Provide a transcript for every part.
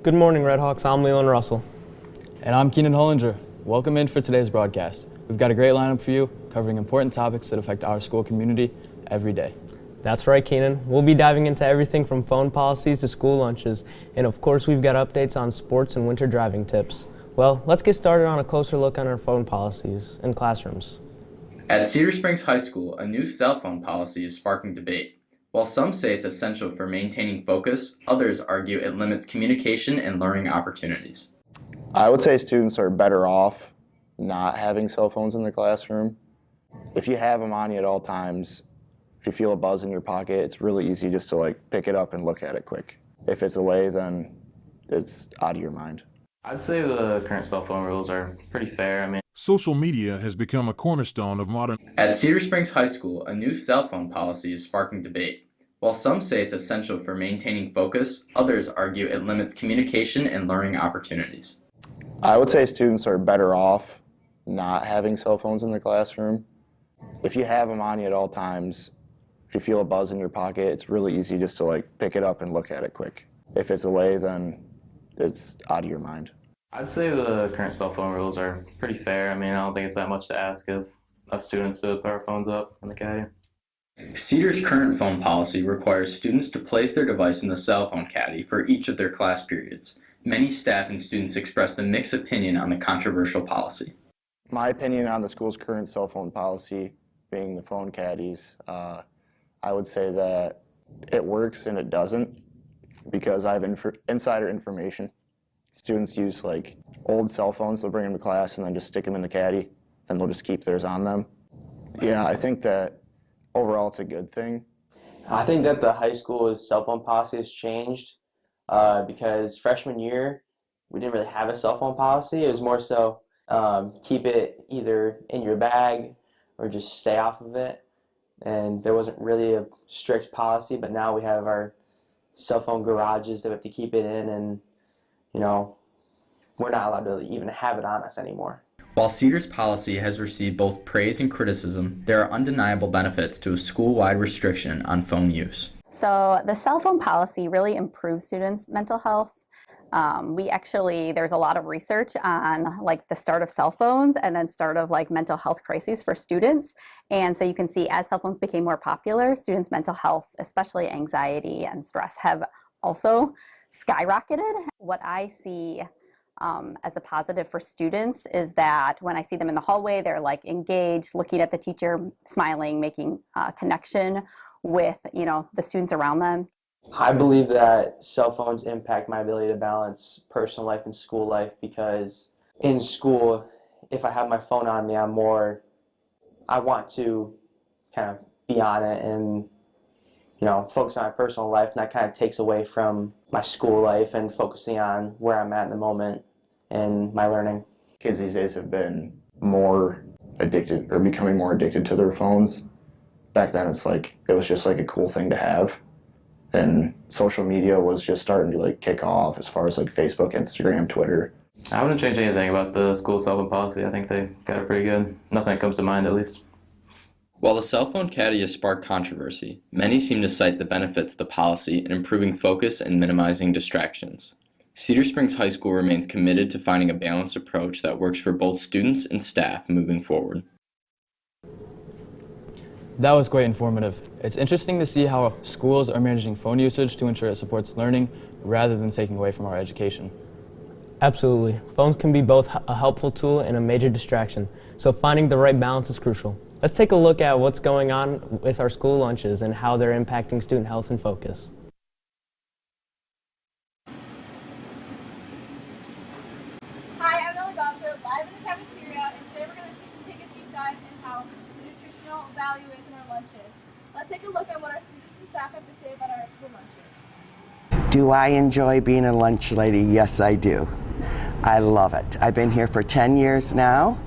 Good morning, Redhawks. I'm Leland Russell. And I'm Keenan Hollinger. Welcome in for today's broadcast. We've got a great lineup for you, covering important topics that affect our school community every day. That's right, Keenan. We'll be diving into everything from phone policies to school lunches. And of course, we've got updates on sports and winter driving tips. Well, let's get started on a closer look on our phone policies in classrooms. At Cedar Springs High School, a new cell phone policy is sparking debate. While some say it's essential for maintaining focus, others argue it limits communication and learning opportunities. I would say students are better off not having cell phones in the classroom. If you have them on you at all times, if you feel a buzz in your pocket, it's really easy just to pick it up and look at it quick. If it's away, then it's out of your mind. I'd say the current cell phone rules are pretty fair. Social media has become a cornerstone of modern. At Cedar Springs High School, a new cell phone policy is sparking debate. While some say it's essential for maintaining focus, others argue it limits communication and learning opportunities. I would say students are better off not having cell phones in the classroom. If you have them on you at all times, if you feel a buzz in your pocket, it's really easy just to pick it up and look at it quick. If it's away, then it's out of your mind. I'd say the current cell phone rules are pretty fair. I don't think it's that much to ask of students to put our phones up in the caddy. Cedar's current phone policy requires students to place their device in the cell phone caddy for each of their class periods. Many staff and students expressed a mixed opinion on the controversial policy. My opinion on the school's current cell phone policy, being the phone caddies, I would say that it works and it doesn't, because I have insider information. Students use old cell phones, they'll bring them to class and then just stick them in the caddy and they'll just keep theirs on them. Yeah, I think that overall it's a good thing. I think that the high school's cell phone policy has changed because freshman year we didn't really have a cell phone policy. It was more so keep it either in your bag or just stay off of it. And there wasn't really a strict policy, but now we have our cell phone garages that we have to keep it in, and we're not allowed to even have it on us anymore. While Cedar's policy has received both praise and criticism, there are undeniable benefits to a school-wide restriction on phone use. So the cell phone policy really improves students' mental health. There's a lot of research on the start of cell phones and then start of mental health crises for students. And so you can see as cell phones became more popular, students' mental health, especially anxiety and stress, have also skyrocketed. What I see as a positive for students is that when I see them in the hallway, they're engaged, looking at the teacher, smiling, making a connection with the students around them. I believe that cell phones impact my ability to balance personal life and school life, because in school, if I have my phone on me, I want to kind of be on it and focus on my personal life, and that kind of takes away from my school life and focusing on where I'm at in the moment and my learning. Kids these days have been more addicted or becoming more addicted to their phones. Back then it was just a cool thing to have. And social media was just starting to kick off as far as Facebook, Instagram, Twitter. I wouldn't change anything about the school cell phone policy. I think they got it pretty good. Nothing that comes to mind, at least. While the cell phone caddy has sparked controversy, many seem to cite the benefits of the policy in improving focus and minimizing distractions. Cedar Springs High School remains committed to finding a balanced approach that works for both students and staff moving forward. That was quite informative. It's interesting to see how schools are managing phone usage to ensure it supports learning rather than taking away from our education. Absolutely. Phones can be both a helpful tool and a major distraction, so finding the right balance is crucial. Let's take a look at what's going on with our school lunches and how they're impacting student health and focus. Hi, I'm Ellie Bowser, live in the cafeteria, and today we're going to take a deep dive in how the nutritional value is in our lunches. Let's take a look at what our students and staff have to say about our school lunches. Do I enjoy being a lunch lady? Yes, I do. I love it. I've been here for 10 years now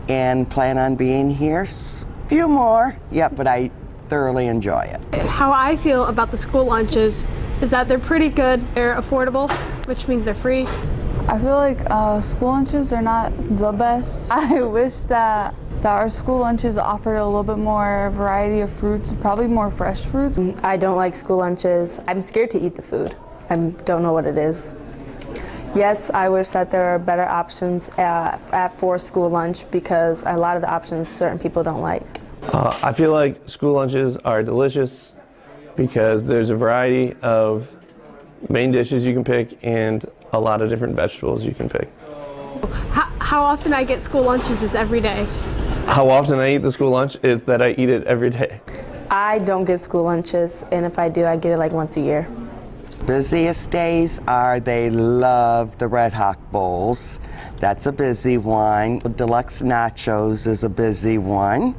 and plan on being here a few more. Yep, but I thoroughly enjoy it. How I feel about the school lunches is that they're pretty good. They're affordable, which means they're free. I feel like school lunches are not the best. I wish that our school lunches offered a little bit more variety of fruits, probably more fresh fruits. I don't like school lunches. I'm scared to eat the food. I don't know what it is. Yes, I wish that there are better options for school lunch because a lot of the options certain people don't like. I feel like school lunches are delicious because there's a variety of main dishes you can pick and a lot of different vegetables you can pick. How often I get school lunches is every day. How often I eat the school lunch is that I eat it every day. I don't get school lunches, and if I do, I get it like once a year. Busiest days are they love the Red Hawk Bowls. That's a busy one. Deluxe Nachos is a busy one.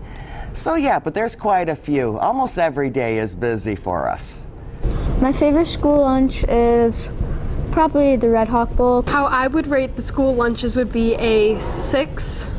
So yeah, but there's quite a few. Almost every day is busy for us. My favorite school lunch is probably the Red Hawk Bowl. How I would rate the school lunches would be a 6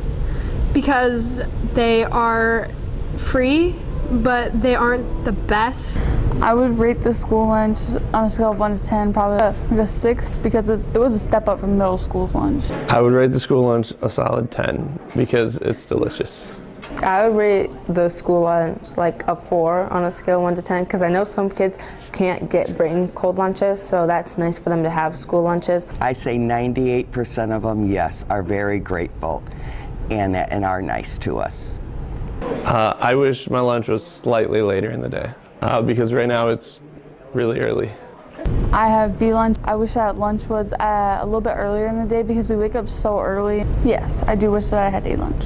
because they are free, but they aren't the best. I would rate the school lunch on a scale of 1 to 10 probably like a 6 because it was a step up from middle school's lunch. I would rate the school lunch a solid 10 because it's delicious. I would rate the school lunch like a 4 on a scale of 1 to 10 because I know some kids can't bring cold lunches, so that's nice for them to have school lunches. I say 98% of them, yes, are very grateful and are nice to us. I wish my lunch was slightly later in the day because right now it's really early. I have B lunch. I wish that lunch was a little bit earlier in the day because we wake up so early. Yes, I do wish that I had A lunch.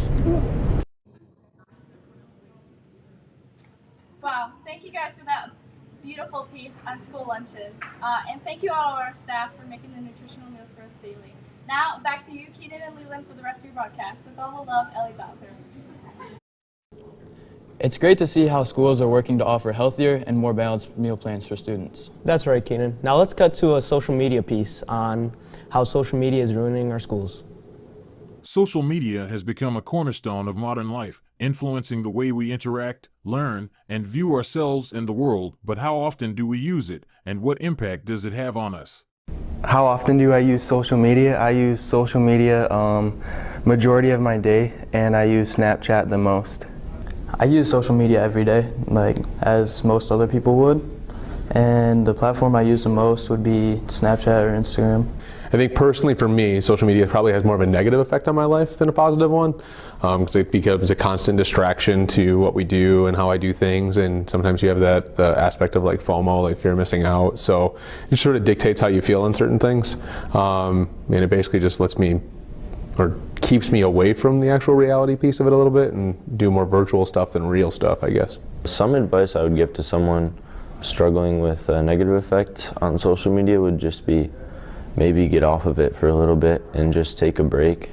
Wow, thank you guys for that beautiful piece on school lunches. And thank you all of our staff for making the nutritional meals for us daily. Now, back to you, Keenan and Leland, for the rest of your broadcast. With all the love, Ellie Bowser. It's great to see how schools are working to offer healthier and more balanced meal plans for students. That's right, Keenan. Now let's cut to a social media piece on how social media is ruining our schools. Social media has become a cornerstone of modern life, influencing the way we interact, learn, and view ourselves and the world. But how often do we use it, and what impact does it have on us? How often do I use social media? I use social media majority of my day, and I use Snapchat the most. I use social media every day, like as most other people would. And the platform I use the most would be Snapchat or Instagram. I think personally for me, social media probably has more of a negative effect on my life than a positive one, because it becomes a constant distraction to what we do and how I do things, and sometimes you have the aspect of like FOMO, like fear of missing out. So it sort of dictates how you feel on certain things, and it basically just lets me, or keeps me away from the actual reality piece of it a little bit and do more virtual stuff than real stuff, I guess. Some advice I would give to someone struggling with a negative effect on social media would just be maybe get off of it for a little bit and just take a break,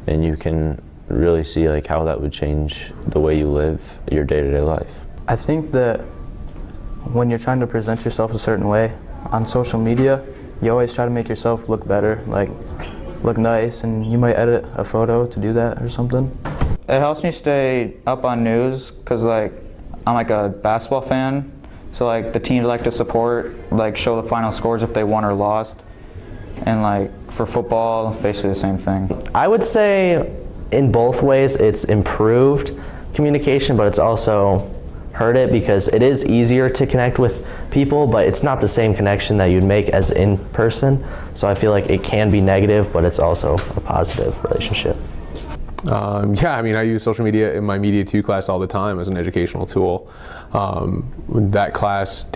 and you can really see like how that would change the way you live your day-to-day life. I think that when you're trying to present yourself a certain way on social media, you always try to make yourself look better, like look nice, and you might edit a photo to do that or something. It helps me stay up on news because like I'm like a basketball fan, so like the teams I like to support like show the final scores if they won or lost, and like for football basically the same thing. I would say in both ways it's improved communication, but it's also hurt it because it is easier to connect with people, but it's not the same connection that you'd make as in person. So I feel like it can be negative, but it's also a positive relationship. Yeah, I mean, I use social media in my Media 2 class all the time as an educational tool. That class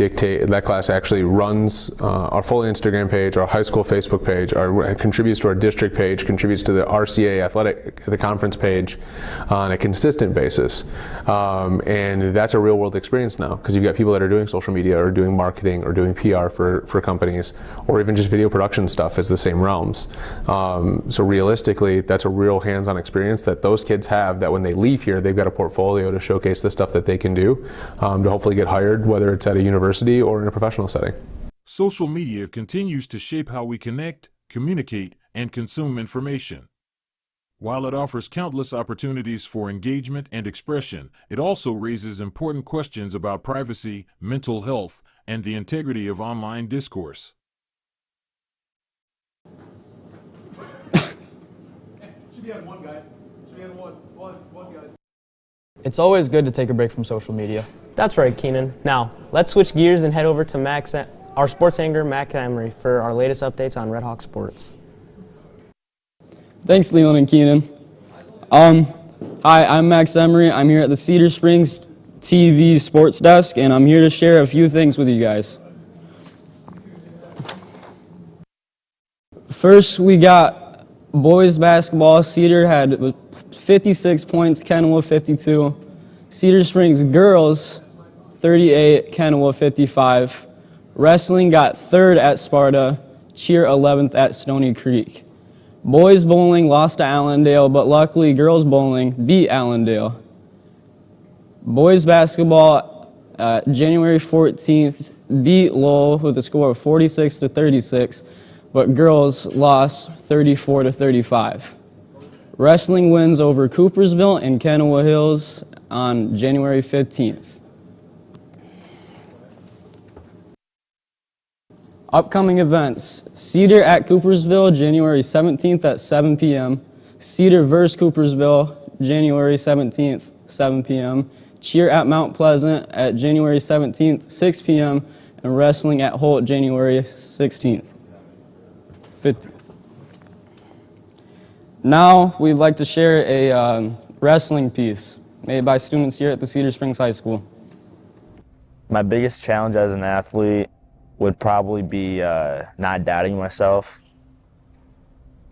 actually runs our full Instagram page, our high school Facebook page, contributes to our district page, contributes to the RCA the conference page on a consistent basis. And that's a real world experience now, because you've got people that are doing social media or doing marketing or doing PR for companies, or even just video production stuff is the same realms. So realistically, that's a real hands-on experience that those kids have, that when they leave here, they've got a portfolio to showcase the stuff that they can do to hopefully get hired, whether it's at a university or in a professional setting. Social media continues to shape how we connect, communicate, and consume information. While it offers countless opportunities for engagement and expression, it also raises important questions about privacy, mental health, and the integrity of online discourse. Should be on one, guys. It's always good to take a break from social media. That's right, Keenan. Now, let's switch gears and head over to Max our sports anchor, Matt Emery, for our latest updates on Red Hawk sports. Thanks, Leland and Keenan. Hi, I'm Max Emery. I'm here at the Cedar Springs TV Sports Desk, and I'm here to share a few things with you guys. First, we got boys basketball. Cedar had 56 points, Kenwood 52. Cedar Springs girls, 38, Kenwood 55. Wrestling got 3rd at Sparta, cheer 11th at Stony Creek. Boys bowling lost to Allendale, but luckily girls bowling beat Allendale. Boys basketball, January 14th, beat Lowell with a score of 46-36, but girls lost 34-35. Wrestling wins over Coopersville and Kenwood Hills on January 15th. Upcoming events: Cedar at Coopersville, January 17th at 7 p.m. Cedar vs. Coopersville, January 17th, 7 p.m. Cheer at Mount Pleasant at January 17th, 6 p.m. and wrestling at Holt, January 16th. Now we'd like to share a wrestling piece made by students here at the Cedar Springs High School. My biggest challenge as an athlete would probably be not doubting myself,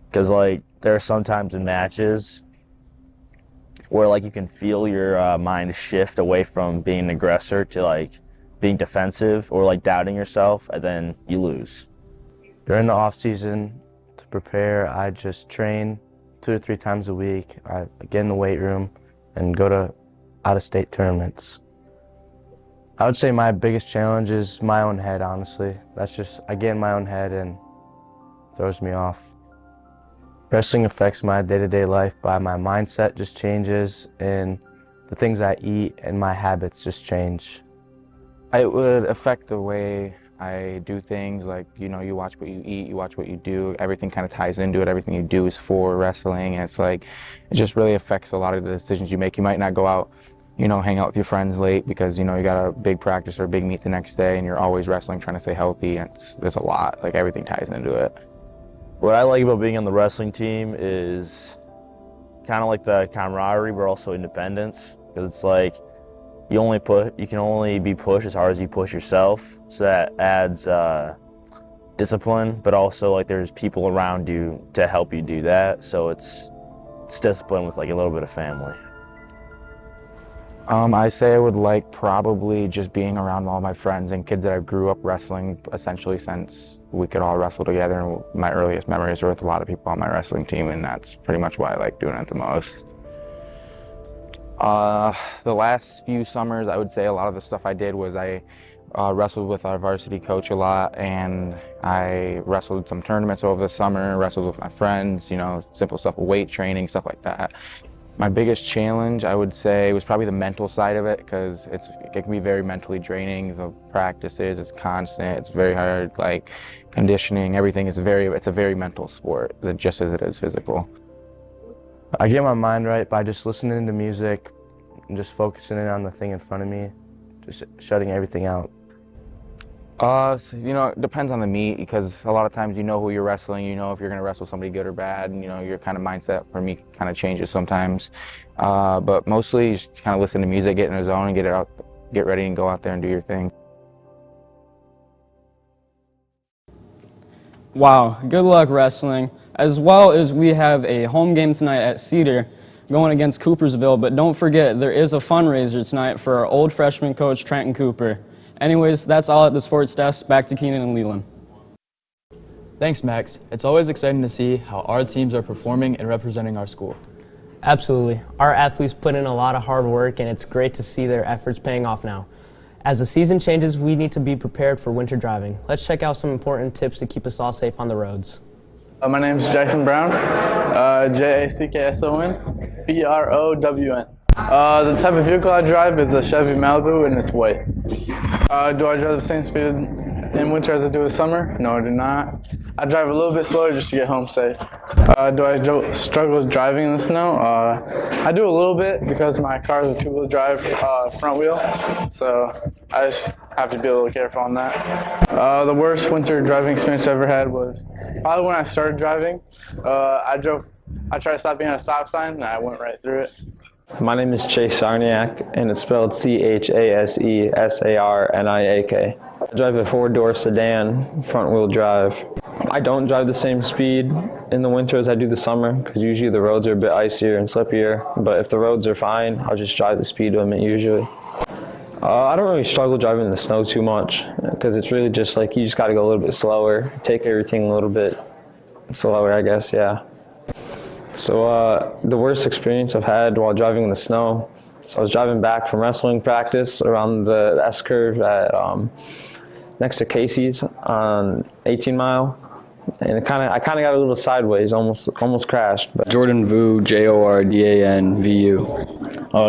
because there are some times in matches where you can feel your mind shift away from being an aggressor to being defensive or doubting yourself, and then you lose. During the off season, to prepare, I just train 2 to 3 times a week. I get in the weight room and go to out-of-state tournaments. I would say my biggest challenge is my own head, honestly. That's just, I get in my own head and throws me off. Wrestling affects my day-to-day life by my mindset just changes, and the things I eat and my habits just change. It would affect the way I do things, you watch what you eat, you watch what you do, everything kind of ties into it, everything you do is for wrestling, and it just really affects a lot of the decisions you make. You might not go out, hang out with your friends late because, you got a big practice or a big meet the next day and you're always wrestling, trying to stay healthy, and there's a lot, everything ties into it. What I like about being on the wrestling team is kind of the camaraderie, but also independence, because it's you can only be pushed as hard as you push yourself, so that adds discipline, but also there's people around you to help you do that, so it's discipline with a little bit of family. I say I would like probably just being around all my friends and kids that I grew up wrestling essentially since we could all wrestle together, and my earliest memories are with a lot of people on my wrestling team, and that's pretty much why I like doing it the most. The last few summers, I would say a lot of the stuff I did was I wrestled with our varsity coach a lot, and I wrestled some tournaments over the summer, wrestled with my friends, simple stuff, weight training, stuff like that. My biggest challenge, I would say, was probably the mental side of it, because it can be very mentally draining. The practices, it's constant, it's very hard, conditioning, everything it's a very mental sport, just as it is physical. I get my mind right by just listening to music and just focusing in on the thing in front of me, just shutting everything out. It depends on the meet, because a lot of times you know who you're wrestling, if you're going to wrestle somebody good or bad, and your kind of mindset for me kind of changes sometimes. But mostly you just kind of listen to music, get in the zone, and get ready and go out there and do your thing. Wow, good luck wrestling. As well as we have a home game tonight at Cedar going against Coopersville, but don't forget there is a fundraiser tonight for our old freshman coach, Trenton Cooper. Anyways, that's all at the sports desk. Back to Keenan and Leland. Thanks, Max. It's always exciting to see how our teams are performing and representing our school. Absolutely. Our athletes put in a lot of hard work, and it's great to see their efforts paying off now. As the season changes, we need to be prepared for winter driving. Let's check out some important tips to keep us all safe on the roads. My name is Jackson Brown, Jackson Brown. The type of vehicle I drive is a Chevy Malibu, and it's white. Do I drive the same speed in winter as I do in summer? No, I do not. I drive a little bit slower just to get home safe. Do I struggle with driving in the snow? I do a little bit because my car is a two-wheel drive front wheel, so I just have to be a little careful on that. The worst winter driving experience I ever had was probably when I started driving. I tried to stop being at a stop sign and I went right through it. My name is Chase Sarniak, and it's spelled Chasesarniak. I drive a four-door sedan, front-wheel drive. I don't drive the same speed in the winter as I do the summer, because usually the roads are a bit icier and slippier. But if the roads are fine, I'll just drive the speed limit usually. I don't really struggle driving in the snow too much, because it's really just like you just got to go a little bit slower, take everything a little bit slower, I guess, yeah. So the worst experience I've had while driving in the snow, so I was driving back from wrestling practice around the S-curve at next to Casey's on 18 Mile, and I kind of got a little sideways, almost crashed. But Jordan Vu, JordanVu.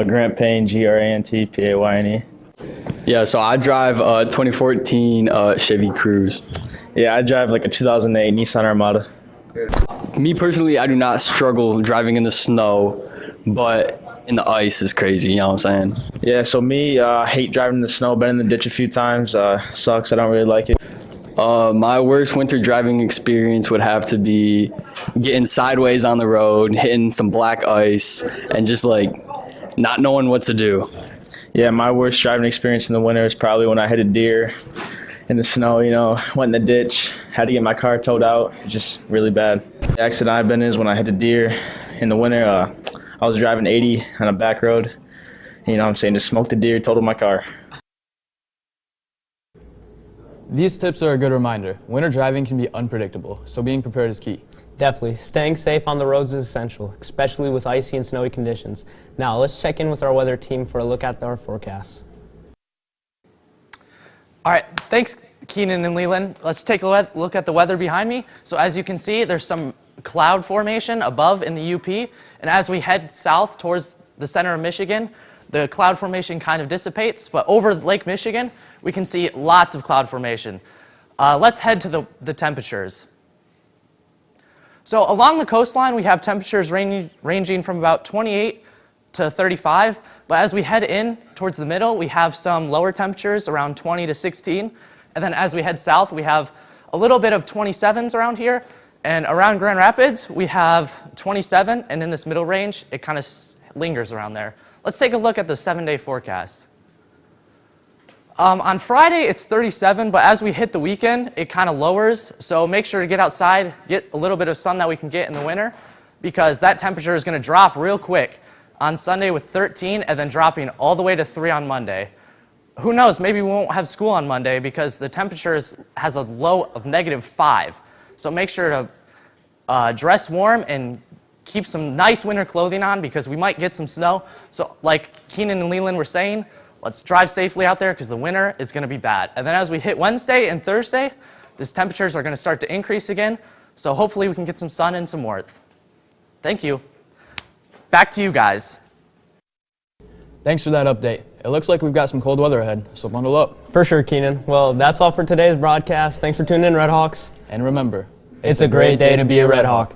Grant Payne, GrantPayne. Yeah, so I drive a 2014 Chevy Cruze. Yeah, I drive like a 2008 Nissan Armada. Me personally, I do not struggle driving in the snow, but in the ice is crazy, you know what I'm saying? Yeah, so me, I hate driving in the snow, been in the ditch a few times, sucks, I don't really like it. My worst winter driving experience would have to be getting sideways on the road, hitting some black ice, and just like not knowing what to do. Yeah, my worst driving experience in the winter is probably when I hit a deer in the snow, you know, went in the ditch, had to get my car towed out, just really bad. The accident I've been in is when I hit a deer in the winter. I was driving 80 on a back road, you know what I'm saying, just smoked the deer, totaled my car. These tips are a good reminder. Winter driving can be unpredictable, so being prepared is key. Definitely. Staying safe on the roads is essential, especially with icy and snowy conditions. Now, let's check in with our weather team for a look at our forecasts. All right, thanks, Keenan and Leland. Let's take a look at the weather behind me. So as you can see, there's some cloud formation above in the UP, and as we head south towards the center of Michigan, the cloud formation kind of dissipates, but over Lake Michigan, we can see lots of cloud formation. Let's head to the temperatures. So along the coastline, we have temperatures ranging from about 28 to 35, but as we head in towards the middle, we have some lower temperatures around 20 to 16, and then as we head south, we have a little bit of 27s around here, and around Grand Rapids, we have 27, and in this middle range, it kind of lingers around there. Let's take a look at the 7-day forecast. On Friday, it's 37, but as we hit the weekend, it kind of lowers, so make sure to get outside, get a little bit of sun that we can get in the winter, because that temperature is going to drop real quick on Sunday with 13, and then dropping all the way to 3 on Monday. Who knows, maybe we won't have school on Monday because the temperature has a low of -5. So make sure to dress warm and keep some nice winter clothing on because we might get some snow. So like Keenan and Leland were saying, let's drive safely out there because the winter is going to be bad. And then as we hit Wednesday and Thursday, these temperatures are going to start to increase again. So hopefully we can get some sun and some warmth. Thank you. Back to you guys. Thanks for that update. It looks like we've got some cold weather ahead, so bundle up. For sure, Keenan. Well, that's all for today's broadcast. Thanks for tuning in, Red Hawks. And remember, it's a great day to be a Red Hawk.